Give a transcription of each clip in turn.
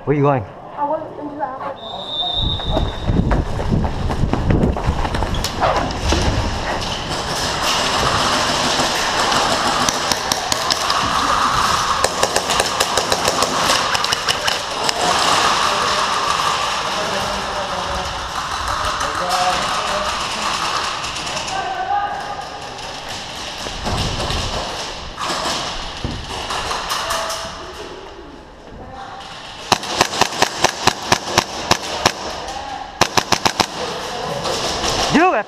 Where are you going? I went into the apple. Do it!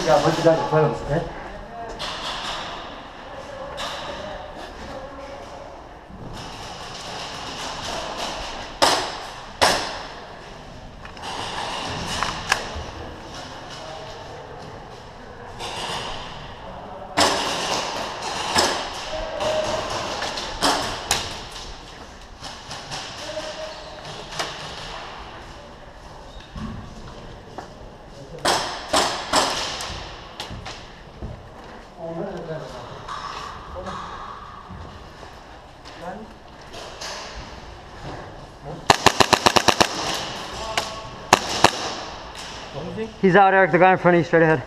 야, 먼저 가자. 보여주세요. 네? He's out, Eric. The guy in front of you, straight ahead.